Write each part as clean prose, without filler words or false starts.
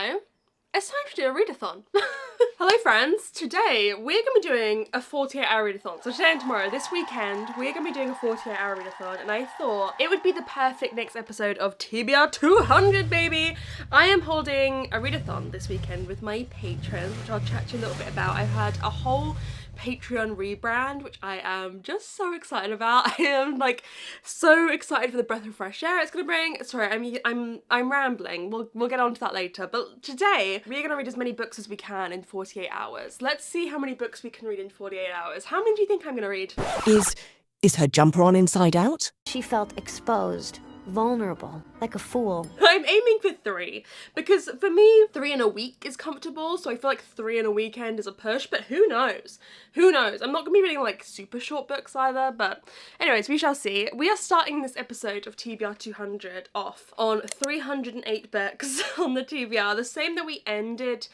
So, it's time to do a readathon. Hello friends, today we're going to be doing a 48-hour readathon. So today and tomorrow, this weekend, we're going to be doing a 48-hour readathon, and I thought it would be the perfect next episode of TBR200, baby! I am holding a readathon this weekend with my patrons, which I'll chat to you a little bit about. I've had a whole Patreon rebrand, which I am just so excited about. I am like so excited for the breath of fresh air it's gonna bring. Sorry, I'm rambling. We'll get on to that later. But today we're gonna read as many books as we can in 48 hours. Let's see how many books we can read in 48 hours. How many do you think I'm gonna read? Is her jumper on inside out? She felt exposed, vulnerable, like a fool. I'm aiming for 3 because for me 3 in a week is comfortable, so I feel like 3 in a weekend is a push, but who knows? Who knows? I'm not gonna be reading like super short books either, but anyways, we shall see. We are starting this episode of TBR200 off on 308 books on the TBR, the same that we ended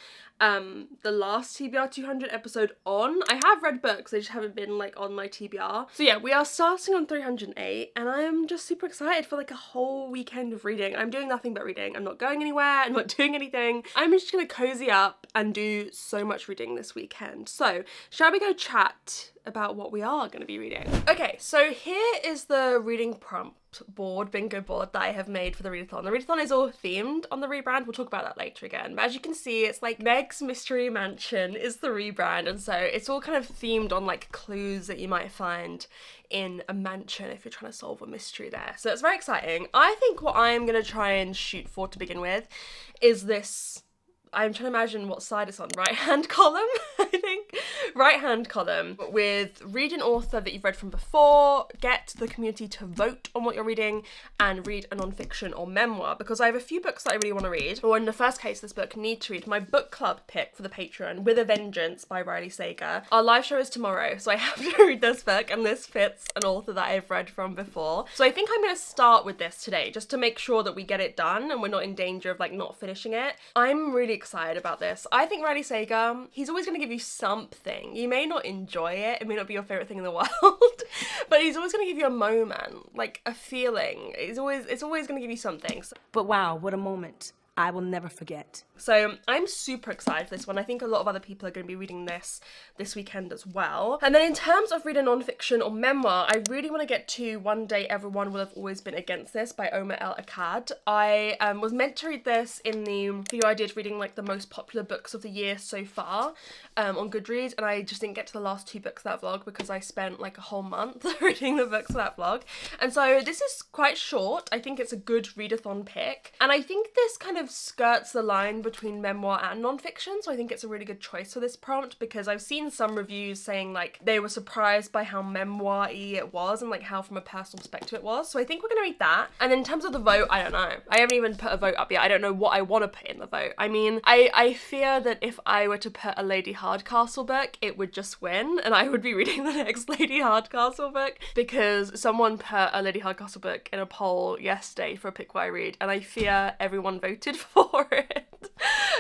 the last TBR200 episode on. I have read books, they just haven't been like on my TBR. So yeah, we are starting on 308 and I am just super excited for like a whole weekend of reading. I'm doing nothing but reading. I'm not going anywhere, I'm not doing anything. I'm just gonna cozy up and do so much reading this weekend. So shall we go chat about what we are going to be reading? Okay, so here is the reading prompt board, bingo board, that I have made for the readathon. The readathon is all themed on the rebrand. We'll talk about that later again. But as you can see, it's like Meg's Mystery Mansion is the rebrand, and so it's all kind of themed on like clues that you might find in a mansion if you're trying to solve a mystery there. So it's very exciting. I think what I'm going to try and shoot for to begin with is this. I'm trying to imagine what side it's on. Right-hand column, I think. Right-hand column with read an author that you've read from before, get the community to vote on what you're reading, and read a non-fiction or memoir, because I have a few books that I really want to read. Or in the first case, this book, need to read my book club pick for the Patreon, With a Vengeance by Riley Sager. Our live show is tomorrow, so I have to read this book, and this fits an author that I've read from before. So I think I'm going to start with this today, just to make sure that we get it done and we're not in danger of like not finishing it. I'm really excited about this. I think Riley Sager, he's always going to give you something. You may not enjoy it, it may not be your favourite thing in the world, but he's always going to give you a moment, like a feeling. It's always going to give you something. But wow, what a moment. I will never forget. So I'm super excited for this one. I think a lot of other people are going to be reading this weekend as well. And then in terms of reading non-fiction or memoir, I really want to get to One Day Everyone Will Have Always Been Against This by Omar El Akkad. I was meant to read this in the video I did reading like the most popular books of the year so far on Goodreads, and I just didn't get to the last 2 books of that vlog because I spent like a whole month reading the books of that vlog. And so this is quite short. I think it's a good readathon pick. And I think this kind of skirts the line between memoir and non-fiction, so I think it's a really good choice for this prompt, because I've seen some reviews saying like they were surprised by how memoir-y it was and like how from a personal perspective it was. So I think we're gonna read that. And then in terms of the vote, I don't know. I haven't even put a vote up yet. I don't know what I want to put in the vote. I mean, I fear that if I were to put a Lady Hardcastle book, it would just win and I would be reading the next Lady Hardcastle book, because someone put a Lady Hardcastle book in a poll yesterday for a pick what I read, and I fear everyone voted for it.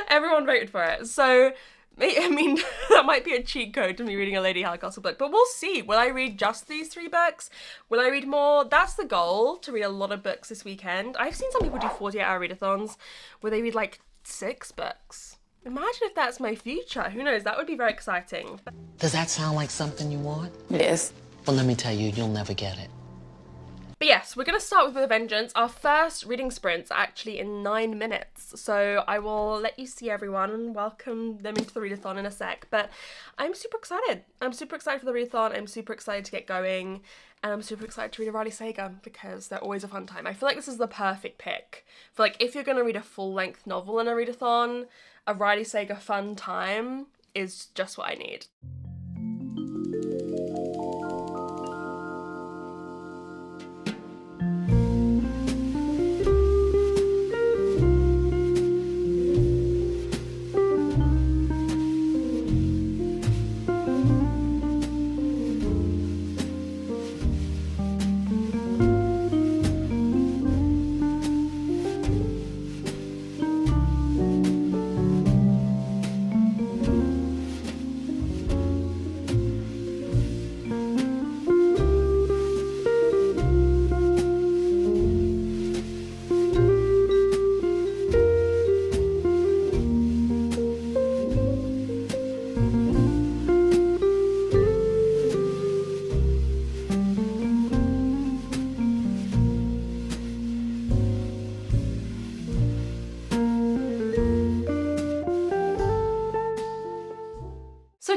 Everyone voted for it. So, I mean, that might be a cheat code to me reading a Lady Hardcastle book, but we'll see. Will I read just these 3 books? Will I read more? That's the goal, to read a lot of books this weekend. I've seen some people do 48-hour readathons where they read like 6 books. Imagine if that's my future. Who knows? That would be very exciting. Does that sound like something you want? Yes. Well, let me tell you, you'll never get it. But yes, we're going to start with a Vengeance. Our first reading sprint's actually in 9 minutes, so I will let you see everyone and welcome them into the readathon in a sec. But I'm super excited. I'm super excited for the readathon. I'm super excited to get going, and I'm super excited to read a Riley Sager because they're always a fun time. I feel like this is the perfect pick for like if you're going to read a full-length novel in a readathon, a Riley Sager fun time is just what I need.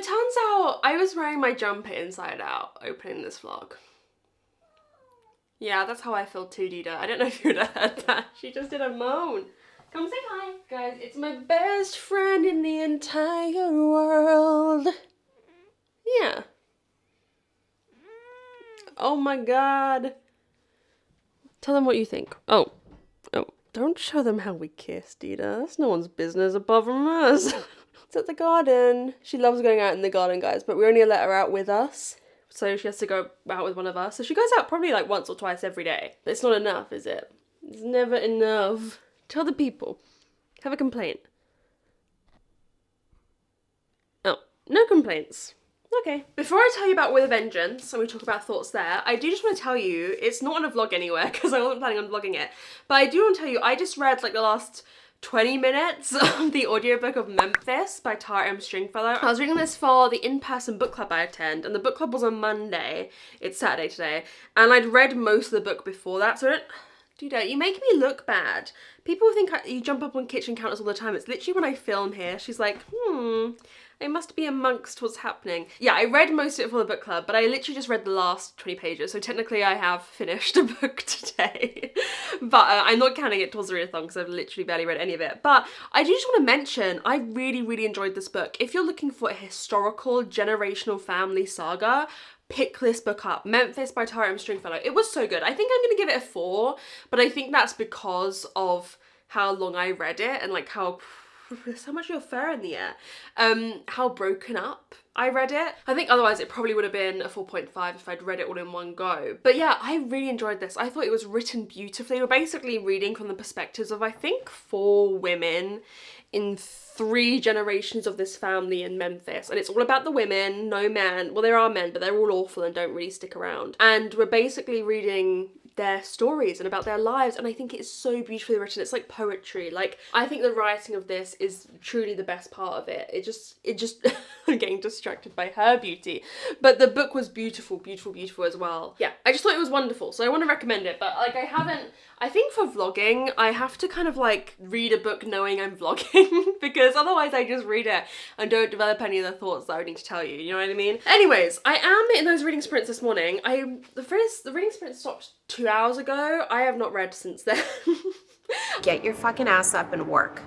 turns out I was wearing my jumper inside out opening this vlog. Yeah, that's how I feel too, Dida. I don't know if you'd have heard that. She just did a moan. Come say hi. Guys, it's my best friend in the entire world. Yeah. Oh my god. Tell them what you think. Oh, don't show them how we kiss, Dida. That's no one's business apart from us. It's at the garden. She loves going out in the garden, guys, but we only let her out with us. So she has to go out with one of us. So she goes out probably like once or twice every day. But it's not enough, is it? It's never enough. Tell the people. Have a complaint. Oh, no complaints. Okay. Before I tell you about With a Vengeance, and we talk about thoughts there, I do just want to tell you, it's not on a vlog anywhere, because I wasn't planning on vlogging it, but I do want to tell you, I just read like the last 20 minutes of the audiobook of Memphis by Tara M. Stringfellow. I was reading this for the in-person book club I attend, and the book club was on Monday. It's Saturday today, and I'd read most of the book before that, so I don't... Dude, you make me look bad. People think you jump up on kitchen counters all the time. It's literally when I film here, she's like, I must be amongst what's happening. Yeah, I read most of it for the book club, but I literally just read the last 20 pages, so technically I have finished a book today. But I'm not counting it towards the readathon because I've literally barely read any of it. But I do just want to mention, I really, really enjoyed this book. If you're looking for a historical, generational family saga, pick this book up. Memphis by Tara M. Stringfellow. It was so good. I think I'm going to give it a 4, but I think that's because of how long I read it and like how... There's so much of your fur in the air. How broken up I read it. I think otherwise it probably would have been a 4.5 if I'd read it all in one go. But yeah, I really enjoyed this. I thought it was written beautifully. We're basically reading from the perspectives of, I think, 4 women in 3 generations of this family in Memphis. And it's all about the women, no men. Well, there are men, but they're all awful and don't really stick around. And we're basically reading their stories and about their lives, and I think it's so beautifully written. It's like poetry. Like, I think the writing of this is truly the best part of it. It just I'm getting distracted by her beauty, but the book was beautiful, beautiful, beautiful as well. Yeah, I just thought it was wonderful, so I want to recommend it. But like, I think for vlogging I have to kind of like read a book knowing I'm vlogging because otherwise I just read it and don't develop any of the thoughts that I need to tell you, you know what I mean? Anyways, I am in those reading sprints this morning. The reading sprint stopped 2 hours ago. I have not read since then. Get your fucking ass up and work.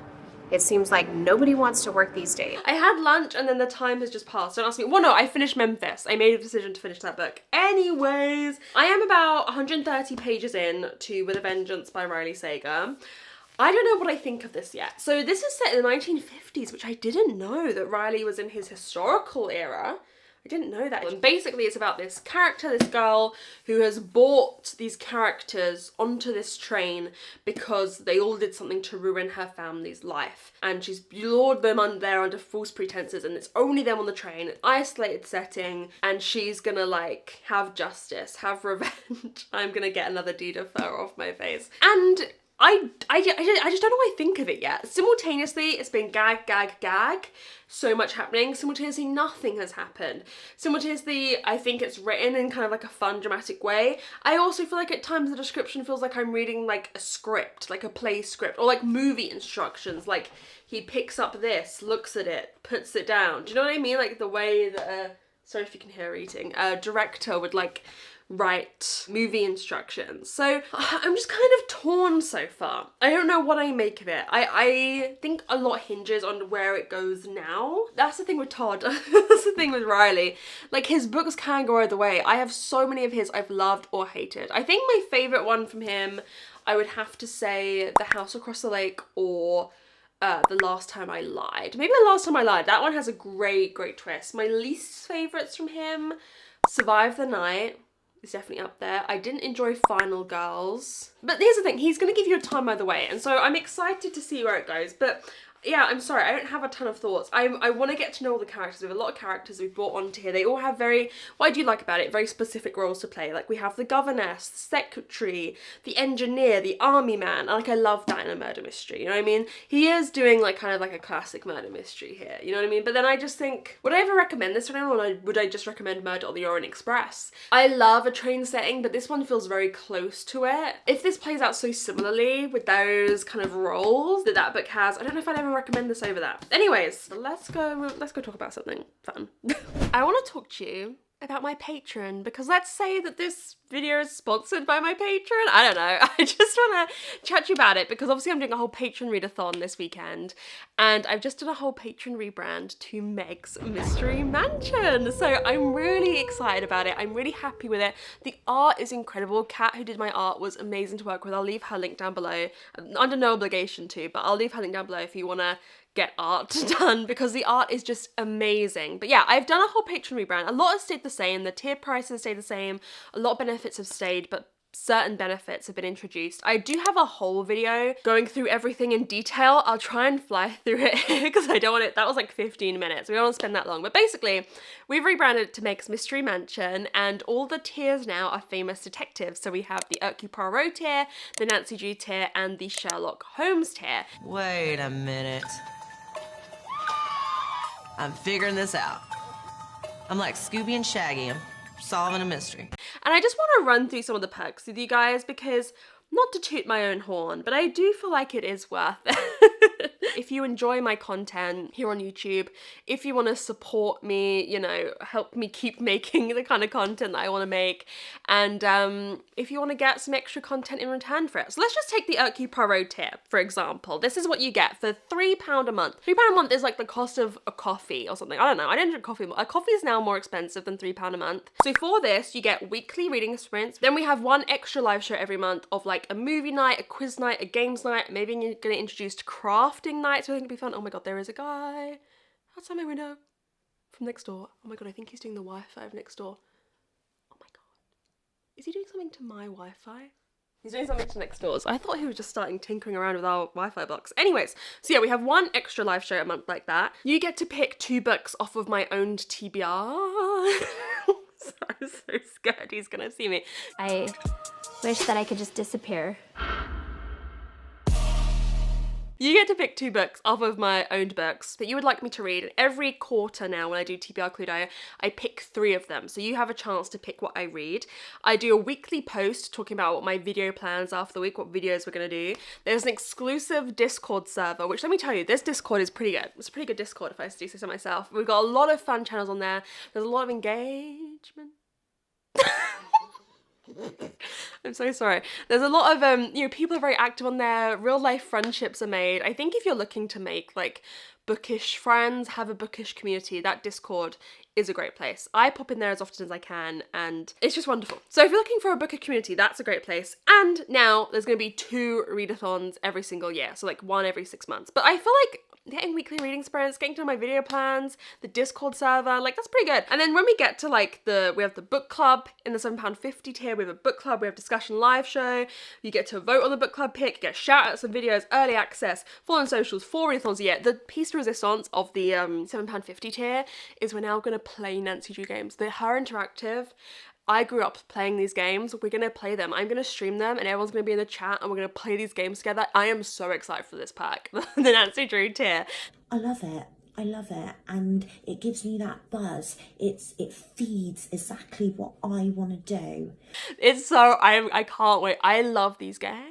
It seems like nobody wants to work these days. I had lunch and then the time has just passed. Don't ask me. Well, no, I finished Memphis. I made a decision to finish that book. Anyways, I am about 130 pages in to With a Vengeance by Riley Sager. I don't know what I think of this yet. So this is set in the 1950s, which I didn't know that Riley was in his historical era. I didn't know that. And basically it's about this character, this girl, who has brought these characters onto this train because they all did something to ruin her family's life. And she's lured them on there under false pretenses, and it's only them on the train, an isolated setting, and she's gonna like have justice, have revenge. I'm gonna get another Dida fur off my face. And I just don't know what I think of it yet. Simultaneously, it's been gag, gag, gag. So much happening. Simultaneously, nothing has happened. Simultaneously, I think it's written in kind of like a fun, dramatic way. I also feel like at times the description feels like I'm reading like a script, like a play script, or like movie instructions. Like, he picks up this, looks at it, puts it down. Do you know what I mean? Like the way that, sorry if you can hear her eating, a director would like write movie instructions. So I'm just kind of torn so far. I don't know what I make of it. I think a lot hinges on where it goes now. That's the thing with Todd. That's the thing with Riley. Like, his books can go either way. I have so many of his I've loved or hated. I think my favourite one from him, I would have to say The House Across the Lake or The Last Time I Lied. Maybe The Last Time I Lied. That one has a great, great twist. My least favourites from him, Survive the Night. Is definitely up there. I didn't enjoy Final Girls. But here's the thing, he's going to give you a time either way, and so I'm excited to see where it goes. But yeah, I'm sorry, I don't have a ton of thoughts. I want to get to know all the characters. We have a lot of characters we've brought onto here. They all have what I do like about it, very specific roles to play. Like, we have the governess, the secretary, the engineer, the army man. Like, I love that in a murder mystery, you know what I mean? He is doing like kind of like a classic murder mystery here, you know what I mean? But then I just think, would I ever recommend this to anyone, or would I just recommend Murder on the Orient Express? I love a train setting, but this one feels very close to it. If this plays out so similarly with those kind of roles that book has, I don't know if I'd ever even recommend this over that. Anyways, let's go talk about something fun. I want to talk to you about my Patreon, because let's say that this video is sponsored by my Patreon. I don't know. I just want to chat to you about it because obviously I'm doing a whole Patreon readathon this weekend, and I've just done a whole Patreon rebrand to Meg's Mystery Mansion. So I'm really excited about it. I'm really happy with it. The art is incredible. Kat, who did my art, was amazing to work with. I'll leave her link down below. I'm under no obligation to, but I'll leave her link down below if you want to get art done, because the art is just amazing. But yeah, I've done a whole Patreon rebrand. A lot has stayed the same. The tier prices stayed the same. A lot of benefits have stayed, but certain benefits have been introduced. I do have a whole video going through everything in detail. I'll try and fly through it because I don't want it. That was like 15 minutes. We don't want to spend that long. But basically, we've rebranded it to Meg's Mystery Mansion, and all the tiers now are famous detectives. So we have the Hercule Poirot tier, the Nancy Drew tier, and the Sherlock Holmes tier. Wait a minute. I'm figuring this out. I'm like Scooby and Shaggy. I'm solving a mystery. And I just want to run through some of the perks with you guys because, not to toot my own horn, but I do feel like it is worth it. If you enjoy my content here on YouTube, if you want to support me, you know, help me keep making the kind of content that I want to make, and if you want to get some extra content in return for it. So let's just take the Hercule Poirot tier, for example. This is what you get for £3 a month. £3 a month is like the cost of a coffee or something. I don't know. I don't drink coffee. A coffee is now more expensive than £3 a month. So for this, you get weekly reading sprints. Then we have one extra live show every month of like a movie night, a quiz night, a games night. Maybe you're going to introduce crafting nights, so I think it'd be fun. Oh my god, there is a guy outside my window from next door. Oh my god, I think he's doing the Wi-Fi of next door. Oh my god. Is he doing something to my Wi-Fi? He's doing something to next door's. I thought he was just starting tinkering around with our Wi-Fi box. Anyways, so yeah, we have one extra live show a month like that. You get to pick 2 books off of my owned TBR. So I'm so scared he's gonna see me. I wish that I could just disappear. You get to pick 2 books off of my owned books that you would like me to read. And every quarter now when I do TBR Cluedo, I pick 3 of them. So you have a chance to pick what I read. I do a weekly post talking about what my video plans are for the week, what videos we're going to do. There's an exclusive Discord server, which let me tell you, this Discord is pretty good. It's a pretty good Discord if I do say so myself. We've got a lot of fun channels on there. There's a lot of engagement. I'm so sorry. There's a lot of, people are very active on there. Real life friendships are made. I think if you're looking to make like bookish friends, have a bookish community, that Discord is a great place. I pop in there as often as I can and it's just wonderful. So if you're looking for a bookish community, that's a great place. And now there's going to be 2 readathons every single year. So like 1 every 6 months. But I feel like getting weekly reading sprints, getting to know my video plans, the Discord server, like that's pretty good. And then when we get to like we have the book club in the £7.50 tier, we have a book club, we have discussion live show, you get to vote on the book club pick, you get shout outs and videos, early access, follow on socials, 4 readathons a year. The piece de resistance of the £7.50 tier is we're now gonna play Nancy Drew games. They're her interactive. I grew up playing these games. We're going to play them. I'm going to stream them and everyone's going to be in the chat and we're going to play these games together. I am so excited for this pack, the Nancy Drew tier. I love it. I love it. And it gives me that buzz. It feeds exactly what I want to do. It's so, I can't wait. I love these games.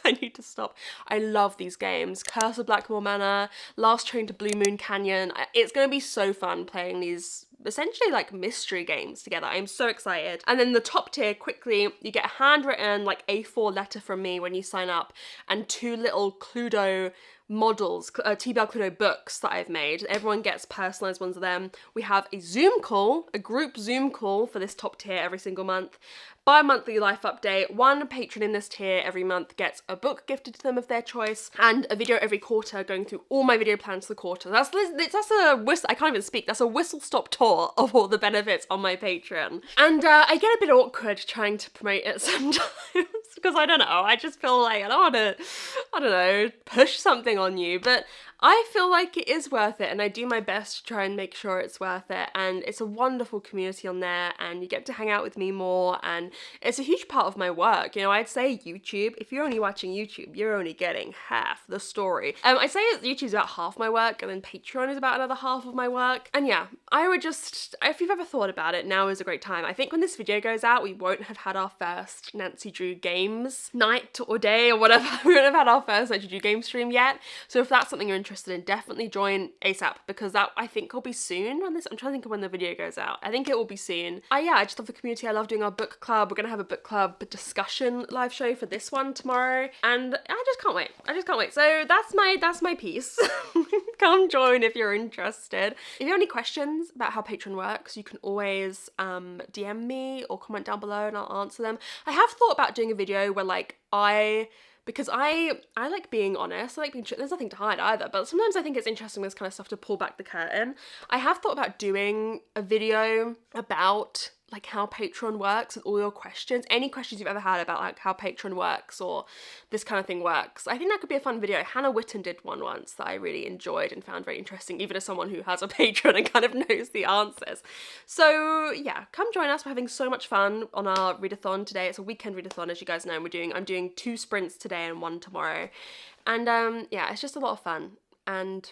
I need to stop. I love these games. Curse of Blackmore Manor, Last Train to Blue Moon Canyon. It's going to be so fun playing these essentially like mystery games together. I'm so excited. And then the top tier, quickly, you get a handwritten like A4 letter from me when you sign up and 2 little Cluedo models, TBR Cluedo books that I've made. Everyone gets personalized ones of them. We have a Zoom call, a group Zoom call for this top tier every single month. Bi-monthly life update. 1 patron in this tier every month gets a book gifted to them of their choice and a video every quarter going through all my video plans for the quarter. That's a whistle, I can't even speak. That's a whistle-stop tour of all the benefits on my Patreon. And I get a bit awkward trying to promote it sometimes because I don't know, I just feel like I don't want to, push something on you, but I feel like it is worth it and I do my best to try and make sure it's worth it, and it's a wonderful community on there and you get to hang out with me more and it's a huge part of my work. You know, I'd say YouTube, if you're only watching YouTube, you're only getting half the story. I'd say YouTube's about half my work and then Patreon is about another half of my work. And yeah, I would just, if you've ever thought about it, now is a great time. I think when this video goes out, we won't have had our first Nancy Drew game games night or day or whatever. We haven't had our first Let's Do Game stream yet. So if that's something you're interested in, definitely join ASAP, because that I think will be soon on this. I'm trying to think of when the video goes out. I think it will be soon. Yeah, I just love the community. I love doing our book club. We're gonna have a book club discussion live show for this one tomorrow, and I just can't wait. I just can't wait. So that's my piece. Come join if you're interested. If you have any questions about how Patreon works, you can always DM me or comment down below and I'll answer them. I have thought about doing a video where like because I like being honest, I like being there's nothing to hide either, but sometimes I think it's interesting this kind of stuff to pull back the curtain. I have thought about doing a video about like how Patreon works with all your questions, any questions you've ever had about like how Patreon works or this kind of thing works. I think that could be a fun video. Hannah Witten did one once that I really enjoyed and found very interesting, even as someone who has a Patreon and kind of knows the answers. So yeah, come join us. We're having so much fun on our readathon today. It's a weekend readathon, as you guys know. I'm doing 2 sprints today and 1 tomorrow. And yeah, it's just a lot of fun. And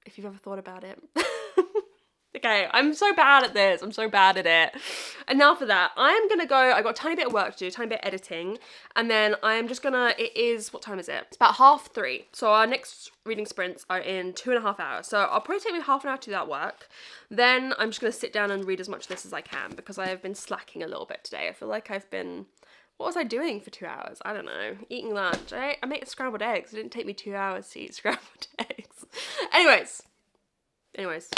if you've ever thought about it, okay, I'm so bad at this. I'm so bad at it. And now for that, I'm gonna go, I got a tiny bit of work to do, a tiny bit of editing, and then I'm just gonna, what time is it? It's about 3:30. So our next reading sprints are in 2.5 hours. So I'll probably take me half an hour to do that work. Then I'm just gonna sit down and read as much of this as I can, because I have been slacking a little bit today. I feel like what was I doing for 2 hours? I don't know. Eating lunch. I made scrambled eggs. It didn't take me 2 hours to eat scrambled eggs. Anyways, this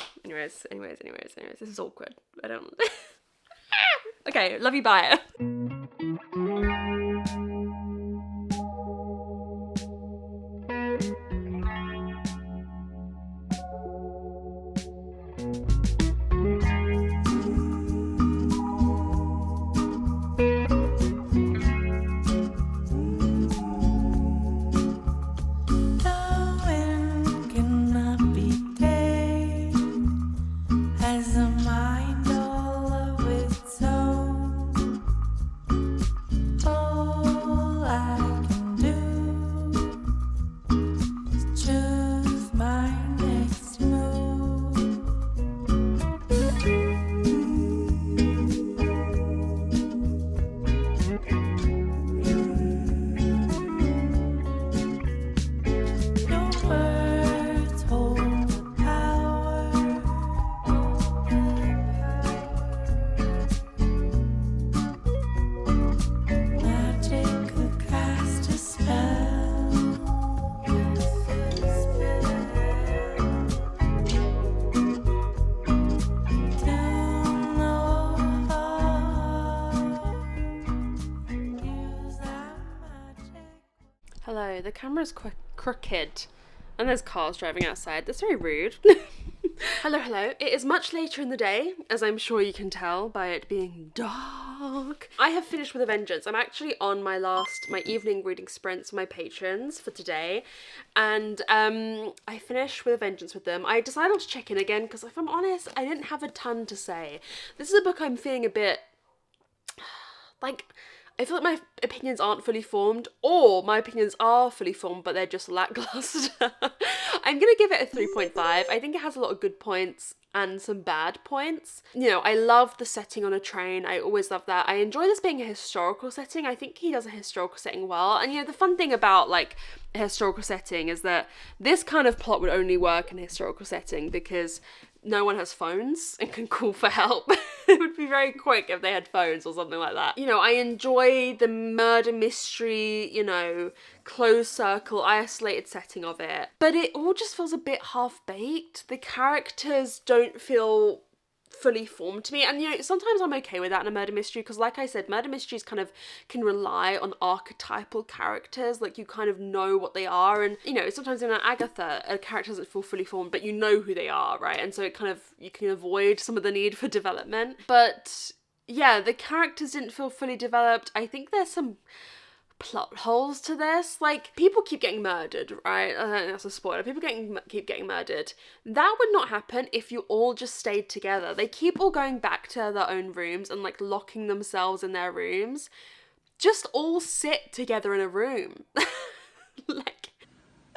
is awkward. I don't... Okay, love you, bye. Hello, the camera's crooked and there's cars driving outside. That's very rude. Hello. It is much later in the day, as I'm sure you can tell by it being dark. I have finished with a vengeance. I'm actually on my evening reading sprints for my patrons for today, and I finished with a vengeance with them. I decided to check in again because, if I'm honest, I didn't have a ton to say. This is a book I'm feeling a bit like, I feel like my opinions aren't fully formed, or my opinions are fully formed but they're just lackluster. I'm gonna give it a 3.5. I think it has a lot of good points and some bad points. You know, I love the setting on a train. I always love that. I enjoy this being a historical setting. I think he does a historical setting well. And you know, the fun thing about like a historical setting is that this kind of plot would only work in a historical setting because no one has phones and can call for help. It would be very quick if they had phones or something like that. You know, I enjoy the murder mystery, you know, closed circle, isolated setting of it. But it all just feels a bit half-baked. The characters don't feel fully formed to me, and you know, sometimes I'm okay with that in a murder mystery because, like I said, murder mysteries kind of can rely on archetypal characters, like you kind of know what they are, and you know, sometimes in an Agatha a character doesn't feel fully formed but you know who they are, right? And so it kind of, you can avoid some of the need for development. But yeah, the characters didn't feel fully developed. I think there's some plot holes to this. Like, people keep getting murdered, right? I don't think that's a spoiler. People keep getting murdered. That would not happen if you all just stayed together. They keep all going back to their own rooms and like locking themselves in their rooms. Just all sit together in a room. Like,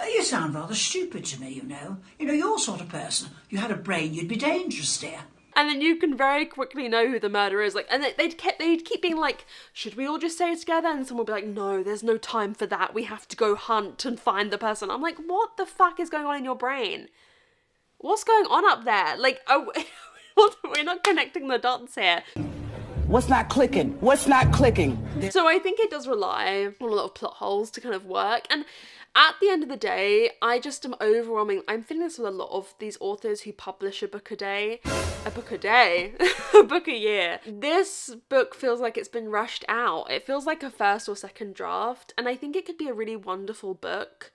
you sound rather stupid to me, you know. You know, your sort of person. If you had a brain, you'd be dangerous, dear. And then you can very quickly know who the murderer is. Like, and they'd keep being like, should we all just stay together? And someone would be like, no, there's no time for that. We have to go hunt and find the person. I'm like, what the fuck is going on in your brain? What's going on up there? Like, oh, we're not connecting the dots here. What's not clicking? What's not clicking? So I think it does rely on a lot of plot holes to kind of work. And at the end of the day, I just am overwhelming. I'm feeling this with a lot of these authors who publish a book a day. A book a day? A book a year. This book feels like it's been rushed out. It feels like a first or second draft. And I think it could be a really wonderful book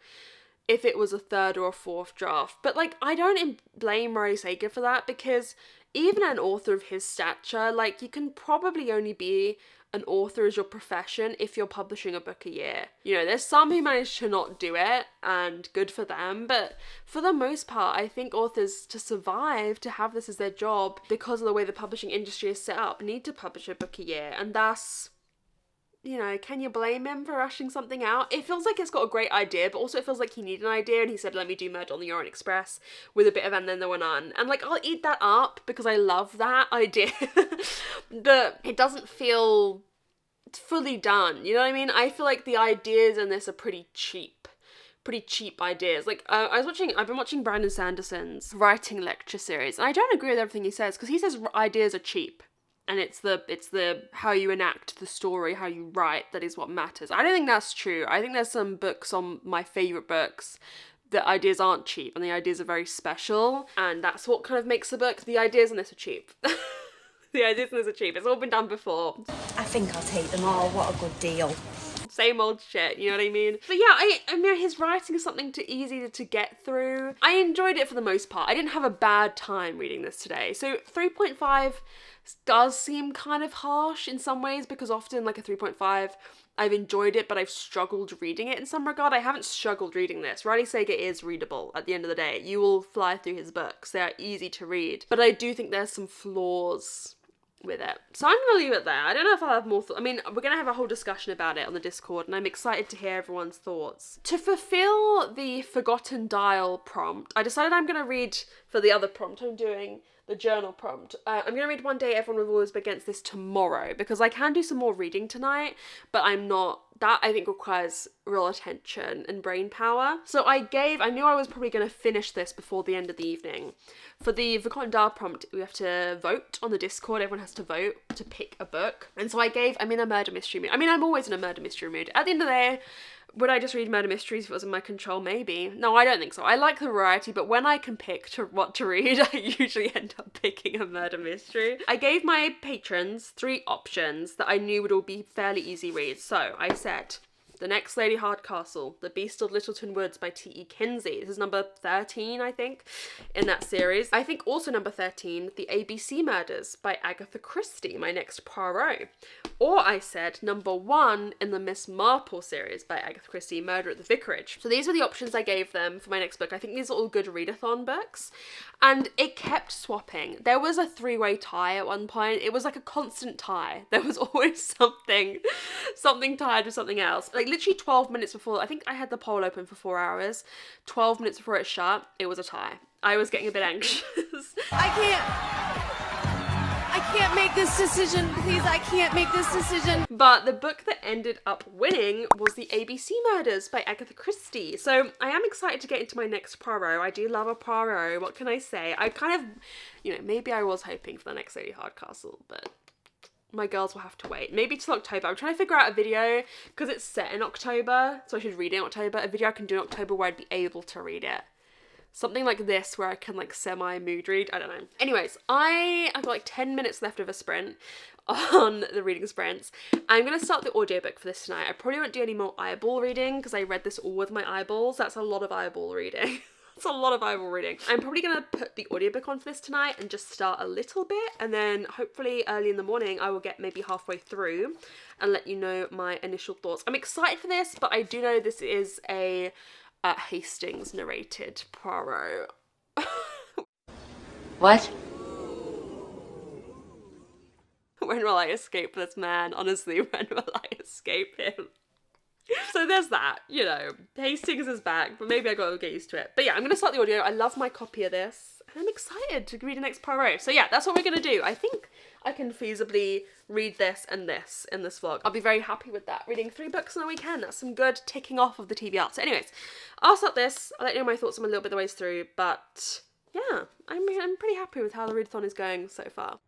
if it was a third or a fourth draft. But like, I don't blame Murray Sager for that, because even an author of his stature, like, you can probably only be an author as your profession if you're publishing a book a year. You know, there's some who manage to not do it, and good for them, but for the most part, I think authors, to survive, to have this as their job, because of the way the publishing industry is set up, need to publish a book a year, and thus, you know, can you blame him for rushing something out? It feels like it's got a great idea, but also it feels like he needed an idea, and he said, let me do Murder on the Orient Express with a bit of And Then There Were None. And like, I'll eat that up because I love that idea. But it doesn't feel fully done, you know what I mean? I feel like the ideas in this are pretty cheap ideas. Like, I've been watching Brandon Sanderson's writing lecture series, and I don't agree with everything he says, because he says ideas are cheap. And it's the how you enact the story, how you write, that is what matters. I don't think that's true. I think there's some books on my favourite books that ideas aren't cheap, and the ideas are very special, and that's what kind of makes the book. The ideas in this are cheap. The ideas in this are cheap. It's all been done before. I think I'll take them all. What a good deal. Same old shit, you know what I mean? But yeah, I mean, his writing is something easy to get through. I enjoyed it for the most part. I didn't have a bad time reading this today. So 3.5 does seem kind of harsh in some ways, because often, like, a 3.5, I've enjoyed it, but I've struggled reading it in some regard. I haven't struggled reading this. Riley Sager is readable at the end of the day. You will fly through his books. They are easy to read. But I do think there's some flaws with it. So I'm gonna leave it there. I don't know if I'll have more I mean, we're gonna have a whole discussion about it on the Discord, and I'm excited to hear everyone's thoughts. To fulfill the Forgotten Dial prompt, I decided I'm gonna read, for the other prompt I'm doing, the journal prompt, I'm gonna read One Day Everyone Will Always Be Against This tomorrow, because I can do some more reading tonight, but I'm not. That, I think, requires real attention and brain power. So I knew I was probably going to finish this before the end of the evening. For the Forgotten Dial prompt, we have to vote on the Discord. Everyone has to vote to pick a book. And so I'm in a murder mystery mood. I mean, I'm always in a murder mystery mood. At the end of the day, would I just read murder mysteries if it was in my control? Maybe. No, I don't think so. I like the variety, but when I can pick what to read, I usually end up picking a murder mystery. I gave my patrons 3 options that I knew would all be fairly easy reads. So I said, The Next Lady Hardcastle, The Beast of Littleton Woods by T.E. Kinsey. This is number 13, I think, in that series. I think also number 13, The ABC Murders by Agatha Christie, my next Poirot. Or I said number 1 in the Miss Marple series by Agatha Christie, Murder at the Vicarage. So these were the options I gave them for my next book. I think these are all good readathon books. And it kept swapping. There was a 3-way tie at one point. It was like a constant tie. There was always something tied with something else. Like literally 12 minutes before, I think I had the poll open for 4 hours. 12 minutes before it shut, it was a tie. I was getting a bit anxious. I can't make this decision. Please, I can't make this decision. But the book that ended up winning was The ABC Murders by Agatha Christie. So I am excited to get into my next Poirot. I do love a Poirot. What can I say? I kind of, maybe I was hoping for The Next Lady Hardcastle, but my girls will have to wait. Maybe till October. I'm trying to figure out a video, because it's set in October, so I should read it in October. A video I can do in October where I'd be able to read it. Something like this where I can like semi-mood read. I don't know. Anyways, I've got like 10 minutes left of a sprint on the reading sprints. I'm going to start the audiobook for this tonight. I probably won't do any more eyeball reading because I read this all with my eyeballs. That's a lot of eyeball reading. That's a lot of eyeball reading. I'm probably going to put the audiobook on for this tonight and just start a little bit, and then hopefully early in the morning I will get maybe halfway through and let you know my initial thoughts. I'm excited for this, but I do know this is a Hastings narrated Poirot. What? When will I escape this man? Honestly, when will I escape him? So there's that, Hastings is back, but maybe I gotta get used to it. But yeah, I'm gonna start the audio. I love my copy of this. I'm excited to read the next Poirot. So yeah, that's what we're gonna do. I think I can feasibly read this and this in this vlog. I'll be very happy with that. Reading 3 books in a weekend, that's some good ticking off of the TBR. So anyways, I'll start this. I'll let you know my thoughts on a little bit of the ways through, but yeah, I'm pretty happy with how the readathon is going so far.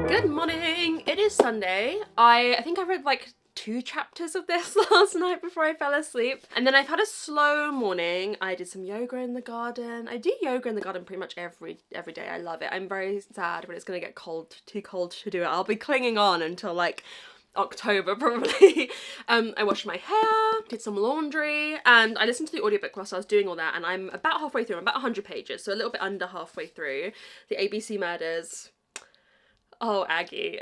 Good morning! It is Sunday. I think I read like 2 chapters of this last night before I fell asleep. And then I've had a slow morning. I did some yoga in the garden. I do yoga in the garden pretty much every day. I love it. I'm very sad when it's gonna get too cold to do it. I'll be clinging on until like October probably. I washed my hair, did some laundry, and I listened to the audiobook whilst I was doing all that, and I'm about halfway through. I'm about 100 pages, so a little bit under halfway through. The ABC Murders. Oh, Aggie.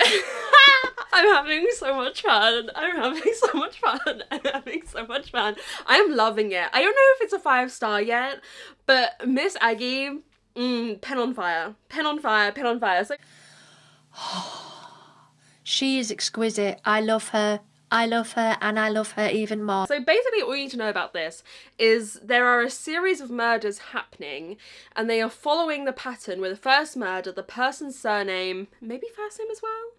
I'm having so much fun. I'm having so much fun. I'm having so much fun. I am loving it. I don't know if it's a 5-star yet, but Miss Aggie, pen on fire. Pen on fire, pen on fire. So she is exquisite. I love her, and I love her even more. So basically all you need to know about this is there are a series of murders happening, and they are following the pattern where the first murder, the person's surname, maybe first name as well?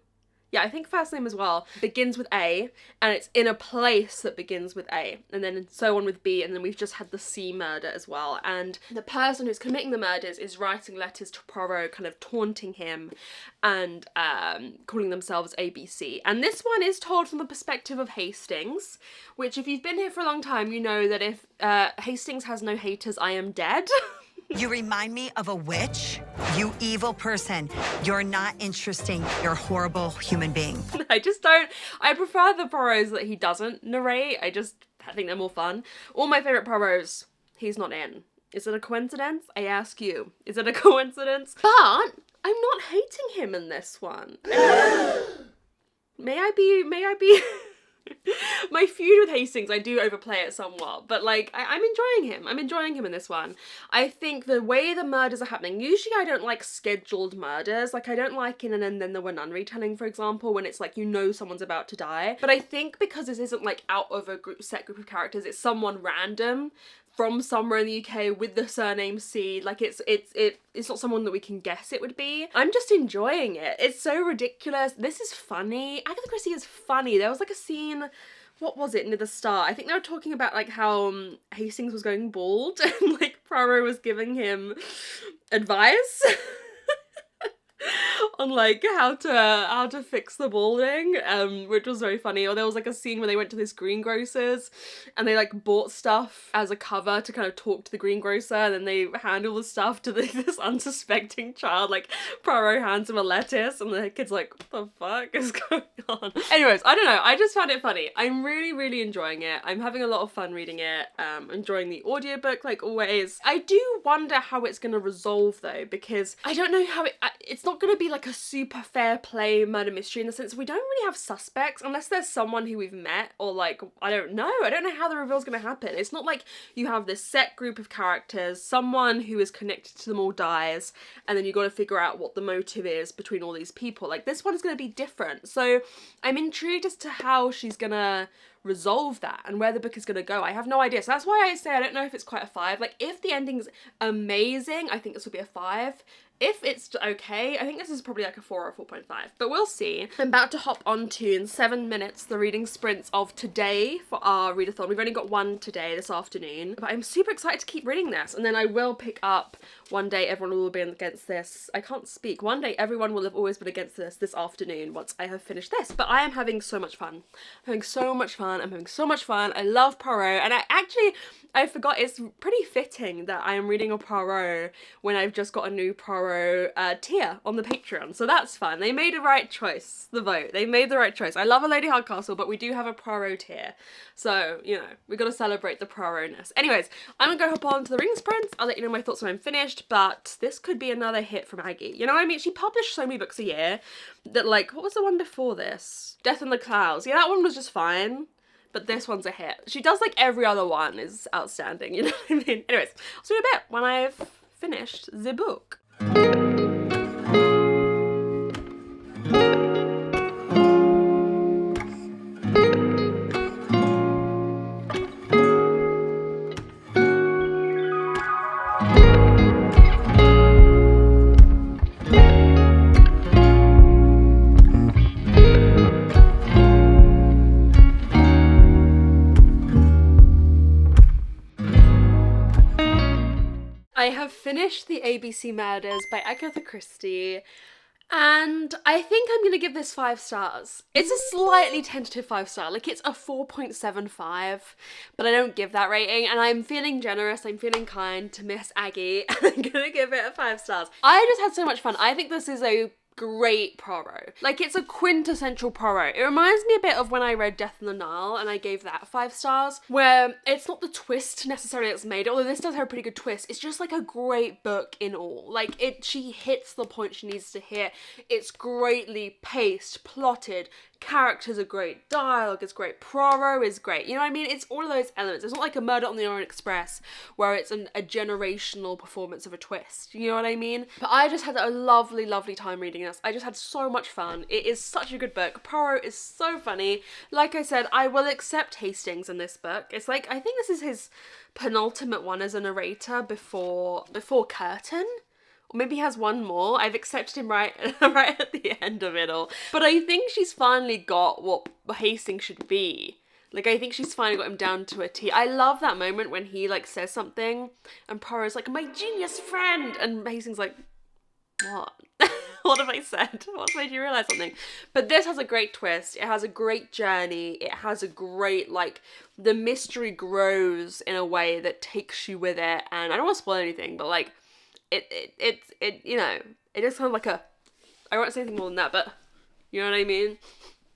Yeah, I think first name as well, begins with A, and it's in a place that begins with A, and then so on with B, and then we've just had the C murder as well. And the person who's committing the murders is writing letters to Poirot, kind of taunting him and calling themselves ABC. And this one is told from the perspective of Hastings, which if you've been here for a long time, you know that if Hastings has no haters, I am dead. You remind me of a witch. You evil person. You're not interesting. You're a horrible human being. I prefer the Poirots that he doesn't narrate. I think they're more fun. All my favourite Poirots, he's not in. Is it a coincidence? I ask you. Is it a coincidence? But I'm not hating him in this one. May I be... My feud with Hastings, I do overplay it somewhat, but like I'm enjoying him. I'm enjoying him in this one. I think the way the murders are happening, usually I don't like scheduled murders. Like I don't like in And Then There Were None retelling, for example, when it's like you know someone's about to die. But I think because this isn't like out of a set group of characters, it's someone random from somewhere in the UK with the surname C, like it's not someone that we can guess it would be. I'm just enjoying it. It's so ridiculous. This is funny. Agatha Christie is funny. There was like a scene, what was it, near the start? I think they were talking about like how Hastings was going bald and like Poirot was giving him advice on like how to fix the balding, which was very funny. Or there was like a scene where they went to this greengrocer's and they like bought stuff as a cover to kind of talk to the greengrocer, and then they hand all the stuff to this unsuspecting child. Like Poirot hands him a lettuce and the kid's like, what the fuck is going on? Anyways, I don't know, I just found it funny. I'm really enjoying it. I'm having a lot of fun reading it. Enjoying the audiobook like always. I do wonder how it's gonna resolve though, because I don't know how it's not gonna be like a super fair play murder mystery in the sense we don't really have suspects unless there's someone who we've met, or like I don't know how the reveal's gonna happen. It's not like you have this set group of characters, someone who is connected to them all dies, and then you got to figure out what the motive is between all these people. Like this one's gonna be different, so I'm intrigued as to how she's gonna resolve that and where the book is gonna go. I have no idea, so that's why I say I don't know if it's quite a 5. Like if the ending's amazing, I think this will be a 5. If it's okay, I think this is probably like a 4 or 4.5, but we'll see. I'm about to hop onto, in 7 minutes, the reading sprints of today for our readathon. We've only got one today, this afternoon, but I'm super excited to keep reading this, and then I will pick up one day everyone will be against this. I can't speak. One day everyone will have always been against this afternoon once I have finished this, but I am having so much fun. I'm having so much fun. I'm having so much fun. I love Poirot, and I forgot it's pretty fitting that I am reading a Poirot when I've just got a new Poirot tier on the Patreon, so that's fun. They made the right choice, the vote. They made the right choice. I love a Lady Hardcastle, but we do have a Poirot tier, so, you know, we gotta celebrate the Poirot-ness. Anyways, I'm gonna go hop on to the reading sprints. I'll let you know my thoughts when I'm finished, but this could be another hit from Aggie. You know what I mean? She published so many books a year that, like, what was the one before this? Death in the Clouds. Yeah, that one was just fine, but this one's a hit. She does like every other one is outstanding, you know what I mean? Anyways, I'll see you in a bit when I've finished the book. I have finished The ABC Murders by Agatha Christie, and I think I'm gonna give this 5 stars. It's a slightly tentative 5-star, like it's a 4.75, but I don't give that rating, and I'm feeling generous, I'm feeling kind to Miss Aggie, and I'm gonna give it a 5 stars. I just had so much fun. I think this is a great Poirot. Like, it's a quintessential Poirot. It reminds me a bit of when I read Death on the Nile and I gave that 5 stars, where it's not the twist necessarily that's made, although this does have a pretty good twist. It's just like a great book in all. Like, she hits the point she needs to hit. It's greatly paced, plotted, characters are great, dialogue is great, Poirot is great, you know what I mean? It's all of those elements. It's not like a Murder on the Orient Express where it's a generational performance of a twist, you know what I mean? But I just had a lovely, lovely time reading this. I just had so much fun. It is such a good book. Poirot is so funny. Like I said, I will accept Hastings in this book. It's like, I think this is his penultimate one as a narrator before Curtain. Or maybe he has one more. I've accepted him right at the end of it all. But I think she's finally got what Hastings should be. Like, I think she's finally got him down to a T. I love that moment when he, like, says something and Poirot's like, my genius friend! And Hastings like, what? What have I said? What made you realise something? But this has a great twist. It has a great journey. It has a great, like, the mystery grows in a way that takes you with it. And I don't want to spoil anything, but, like, it you know, it is kind of like I won't say anything more than that, but you know what I mean?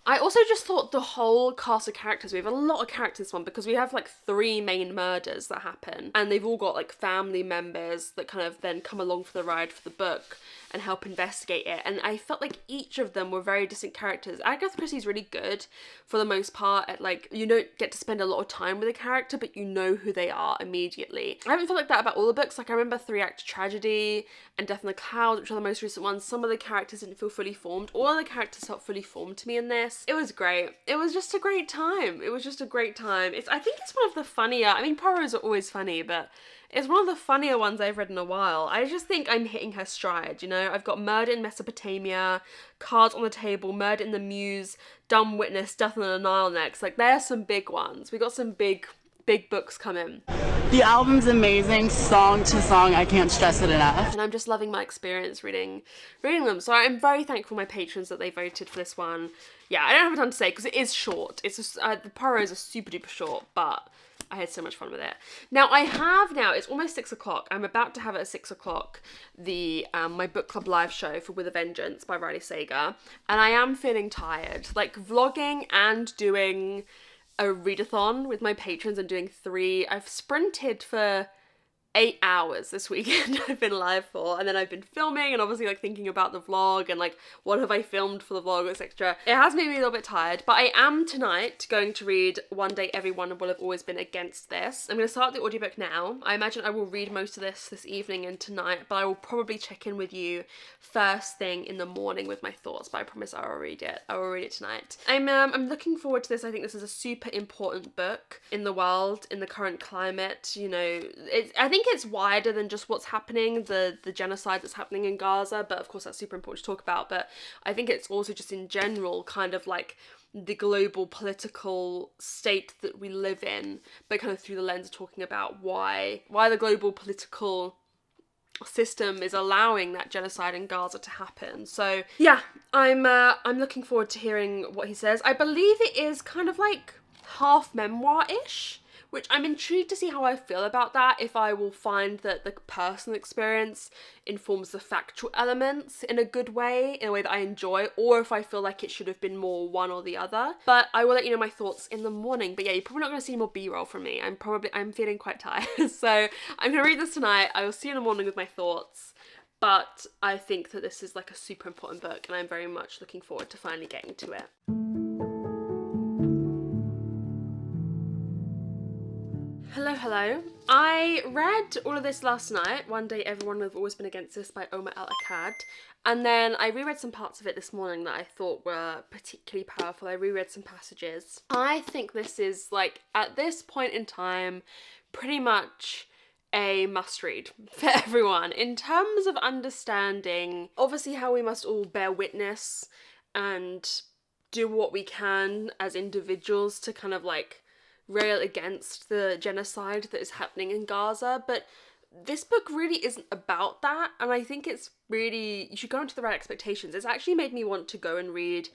I also just thought the whole cast of characters, we have a lot of characters in this one because we have like 3 main murders that happen and they've all got like family members that kind of then come along for the ride for the book and help investigate it, and I felt like each of them were very distinct characters. Agatha Christie's really good for the most part at, like, you don't get to spend a lot of time with a character but you know who they are immediately. I haven't felt like that about all the books. Like, I remember 3-Act Tragedy and Death in the Clouds, which are the most recent ones. Some of the characters didn't feel fully formed. All of the characters felt fully formed to me in this. It was great. It was just a great time. It was just a great time. I think it's one of the funnier, I mean, Poirot's are always funny, but it's one of the funnier ones I've read in a while. I just think I'm hitting her stride, you know? I've got Murder in Mesopotamia, Cards on the Table, Murder in the Mews, Dumb Witness, Death on the Nile next. Like, there's some big ones. We got some big books coming. The album's amazing, song to song. I can't stress it enough. And I'm just loving my experience reading them. So I'm very thankful for my patrons that they voted for this one. Yeah, I don't have a ton to say because it is short. It's just, the Poirot's are super duper short, but I had so much fun with it. Now it's almost 6 o'clock. I'm about to have it at 6 o'clock, my book club live show for With a Vengeance by Riley Sager. And I am feeling tired. Like, vlogging and doing a readathon with my patrons and doing 3. I've sprinted for 8 hours this weekend I've been live for, and then I've been filming and obviously like thinking about the vlog and like what have I filmed for the vlog, etc. It has made me a little bit tired, but I am tonight going to read One Day Everyone Will Have Always Been Against This. I'm going to start the audiobook now. I imagine I will read most of this evening and tonight, but I will probably check in with you first thing in the morning with my thoughts, but I promise I will read it. I will read it tonight. I'm looking forward to this. I think this is a super important book in the world, in the current climate. You know, I think it's wider than just what's happening, the genocide that's happening in Gaza, but of course that's super important to talk about. But I think it's also just in general kind of like the global political state that we live in, but kind of through the lens of talking about why the global political system is allowing that genocide in Gaza to happen. So yeah, I'm looking forward to hearing what he says. I believe it is kind of like half memoir-ish, which I'm intrigued to see how I feel about that, if I will find that the personal experience informs the factual elements in a good way, in a way that I enjoy, or if I feel like it should have been more one or the other. But I will let you know my thoughts in the morning. But yeah, you're probably not going to see more B-roll from me. I'm feeling quite tired. So I'm going to read this tonight. I will see you in the morning with my thoughts. But I think that this is like a super important book and I'm very much looking forward to finally getting to it. Hello. I read all of this last night, One Day Everyone Will Have Always Been Against This by Omar El-Akkad, and then I reread some parts of it this morning that I thought were particularly powerful. I reread some passages. I think this is, like, at this point in time, pretty much a must-read for everyone in terms of understanding, obviously, how we must all bear witness and do what we can as individuals to kind of, like, rail against the genocide that is happening in Gaza, but this book really isn't about that, and I think it's really, you should go into the right expectations. It's actually made me want to go and read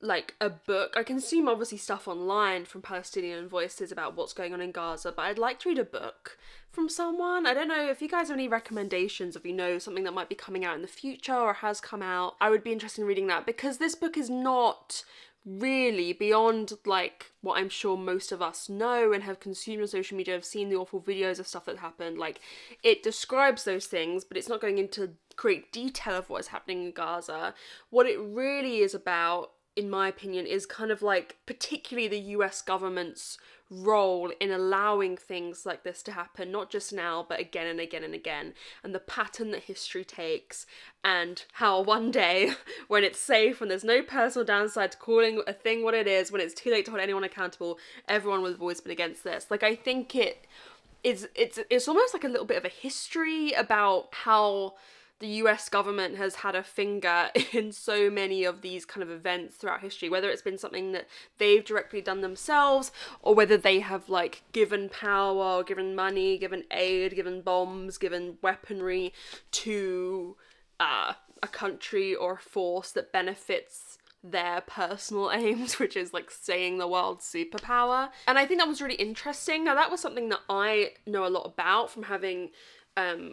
like a book. I consume obviously stuff online from Palestinian voices about what's going on in Gaza, but I'd like to read a book from someone. I don't know if you guys have any recommendations, if you know something that might be coming out in the future or has come out. I would be interested in reading that, because this book is not really, beyond like what I'm sure most of us know and have consumed on social media, have seen the awful videos of stuff that happened, like it describes those things, but it's not going into great detail of what is happening in Gaza. What it really is about, in my opinion, is kind of like particularly the US government's role in allowing things like this to happen, not just now, but again and again and again, and the pattern that history takes, and how one day, when it's safe, when there's no personal downside to calling a thing what it is, when it's too late to hold anyone accountable, everyone will have always been against this. Like, I think it's almost like a little bit of a history about how the US government has had a finger in so many of these kind of events throughout history, whether it's been something that they've directly done themselves, or whether they have like given power, given money, given aid, given bombs, given weaponry to a country or a force that benefits their personal aims, which is like saying the world's superpower. And I think that was really interesting. Now, that was something that I know a lot about from having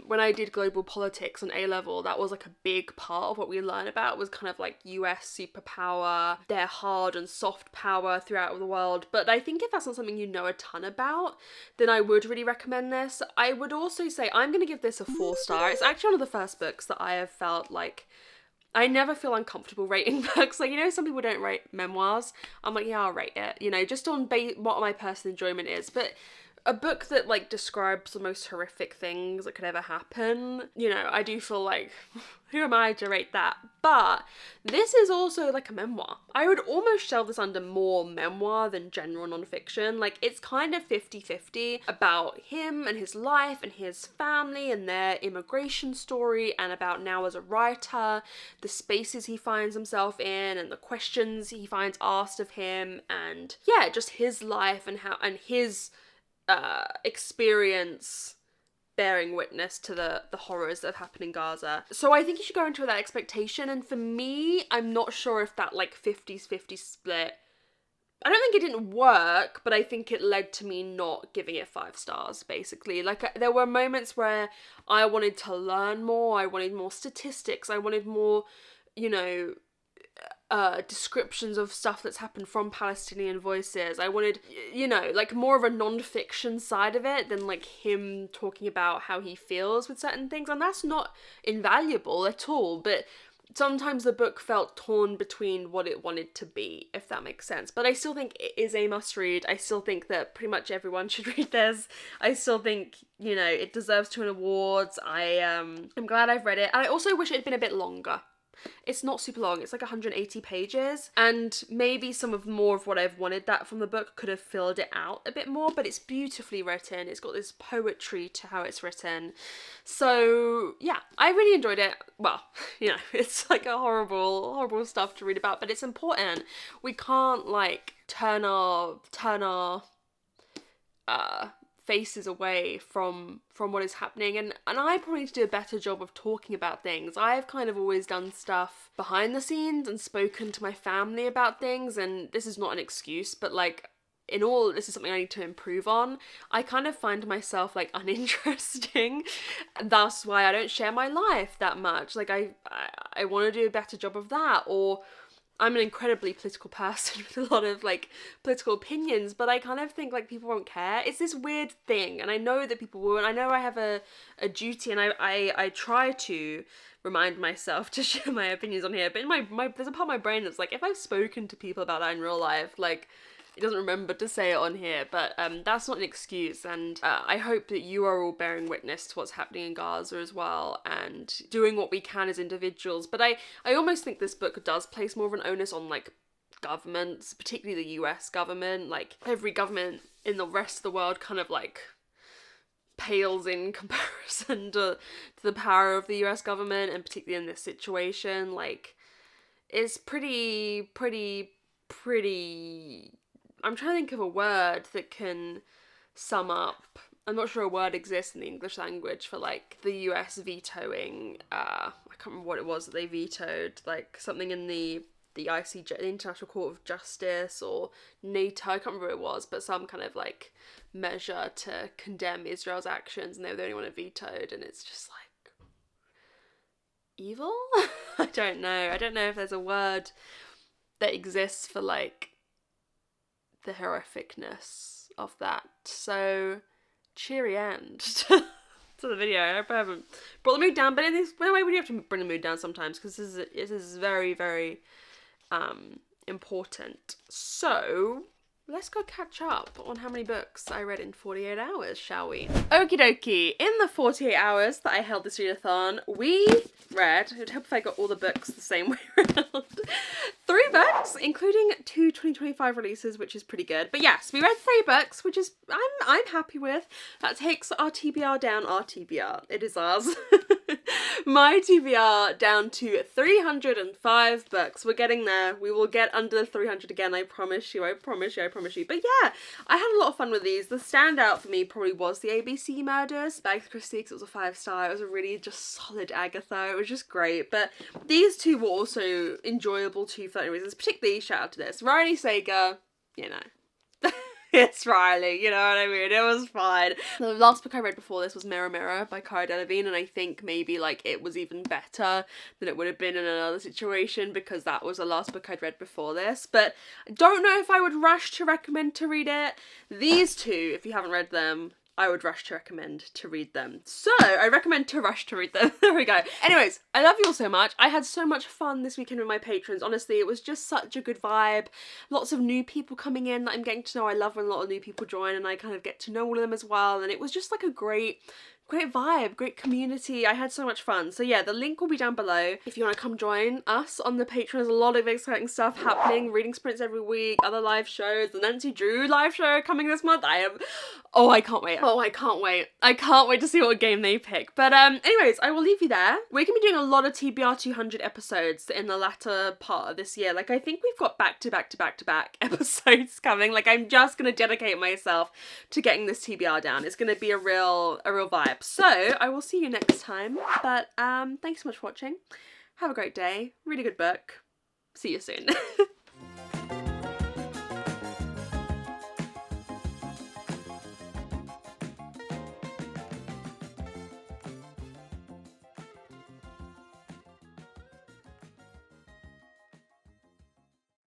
when I did global politics on A-level. That was like a big part of what we learned about, was kind of like US superpower, their hard and soft power throughout the world. But I think if that's not something you know a ton about, then I would really recommend this. I would also say I'm going to give this a 4-star. It's actually one of the first books that I have felt like, I never feel uncomfortable rating books. Like, you know, some people don't rate memoirs. I'm like, yeah, I'll rate it, you know, just on what my personal enjoyment is. But a book that like describes the most horrific things that could ever happen, you know, I do feel like, who am I to rate that? But this is also like a memoir. I would almost shelve this under more memoir than general nonfiction. Like, it's kind of 50-50 about him and his life and his family and their immigration story, and about now as a writer, the spaces he finds himself in and the questions he finds asked of him, and yeah, just his life and how, and his experience bearing witness to the horrors that have happened in Gaza. So I think you should go into that expectation, and for me, I'm not sure if that like 50-50 split, I don't think it didn't work, but I think it led to me not giving it 5 stars, basically. Like, there were moments where I wanted to learn more, I wanted more statistics, I wanted more, you know, descriptions of stuff that's happened from Palestinian voices. I wanted, you know, like more of a non-fiction side of it than like him talking about how he feels with certain things, and that's not invaluable at all, but sometimes the book felt torn between what it wanted to be, if that makes sense. But I still think it is a must read. I still think that pretty much everyone should read this. I still think, you know, it deserves to win awards. I'm glad I've read it, and I also wish it had been a bit longer. It's not super long, it's like 180 pages, and maybe some of more of what I've wanted that from the book could have filled it out a bit more, but it's beautifully written. It's got this poetry to how it's written. So yeah, I really enjoyed it. Well, you know, it's like a horrible stuff to read about, but it's important. We can't like turn our faces away from what is happening, and I probably need to do a better job of talking about things. I've kind of always done stuff behind the scenes and spoken to my family about things, and this is not an excuse, but like, in all, this is something I need to improve on. I kind of find myself like uninteresting, and that's why I don't share my life that much. Like, I want to do a better job of that, or I'm an incredibly political person with a lot of like political opinions, but I kind of think like people won't care. It's this weird thing, and I know that people will, and I know I have a duty, and I try to remind myself to share my opinions on here, but in my there's a part of my brain that's like, if I've spoken to people about that in real life, like, it doesn't remember to say it on here, but that's not an excuse, and I hope that you are all bearing witness to what's happening in Gaza as well, and doing what we can as individuals. But I almost think this book does place more of an onus on like governments, particularly the US government. Like, every government in the rest of the world kind of like pales in comparison to the power of the US government, and particularly in this situation, like, it's pretty I'm trying to think of a word that can sum up I'm not sure a word exists in the English language for like the US vetoing, I can't remember what it was that they vetoed, like something in the ICJ, the International Court of Justice, or NATO, I can't remember what it was, but some kind of like measure to condemn Israel's actions, and they were the only one that vetoed, and it's just like, evil? I don't know if there's a word that exists for like the horrificness of that. So cheery end to the video. I hope I haven't brought the mood down, but in this way we do have to bring the mood down sometimes, because this is very, very important. So let's go catch up on how many books I read in 48 hours, shall we? Okie dokie. In the 48 hours that I held this readathon, we read, I'd hope if I got all the books the same way around, 3 books, including 2 2025 releases, which is pretty good. But yes, we read 3 books, which is I'm happy with. That takes our TBR down, our TBR. It is ours. My TBR down to 305 books. We're getting there. We will get under the 300 again, I promise you, I promise you, I promise you. But yeah, I had a lot of fun with these. The standout for me probably was the ABC Murders by Agatha Christie, because it was a 5-star. It was a really just solid Agatha. It was just great. But these 2 were also enjoyable too for certain reasons. Particularly, shout out to this, Riley Sager, you know. It's Riley, you know what I mean? It was fine. The last book I read before this was Mirror Mirror by Cara Delevingne, and I think maybe like it was even better than it would have been in another situation, because that was the last book I'd read before this. But I don't know if I would rush to recommend to read it. These 2, if you haven't read them, I would rush to recommend to read them. So, I recommend to rush to read them. There we go. Anyways, I love you all so much. I had so much fun this weekend with my patrons. Honestly, it was just such a good vibe. Lots of new people coming in that I'm getting to know. I love when a lot of new people join and I kind of get to know all of them as well. And it was just like a great vibe, great community. I had so much fun. So yeah, the link will be down below if you want to come join us on the Patreon. There's a lot of exciting stuff happening, reading sprints every week, other live shows, the Nancy Drew live show coming this month. I can't wait. I can't wait to see what game they pick. But anyways, I will leave you there. We're gonna be doing a lot of TBR200 episodes in the latter part of this year. Like, I think we've got back to back episodes coming. Like, I'm just gonna dedicate myself to getting this TBR down. It's gonna be a real vibe. So I will see you next time, but thanks so much for watching. Have a great day. Really good book. See you soon.